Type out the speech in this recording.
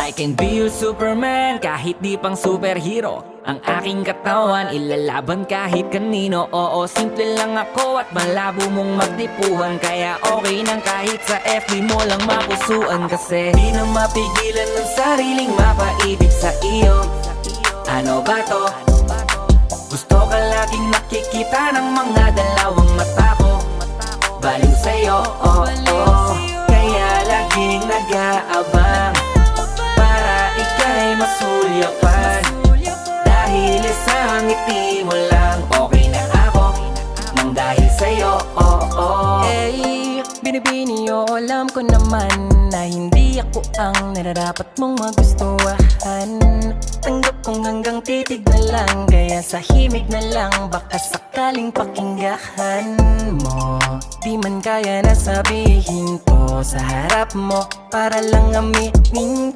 I can be your Superman kahit di pang superhero. Ang aking katawan ilalaban kahit kanino. Oo, simple lang ako at malabo mong magdipuhan. Kaya okay nang kahit sa FB mo lang mapusuan. Kasi di na mapigilan ng sariling mapaibig sa iyo. Ano ba to? Gusto ka laging nakikita ng mga dalawang mata ko. Baliw sa'yo, oh, oh. Kaya laging nag-aabang para ika'y masulyapan. Dahil isang ngiti mo lang, okay na ako nang dahil sa'yo, oh, oh. Eh, binibini o alam ko naman na hindi ako ang nararapat mong magustuhan. Tanggap kong hanggang titig na lang, kaya sa himig na lang baka sakaling pakinggan mo. Di man kaya na sabihin ko sa harap mo para lang aminin ko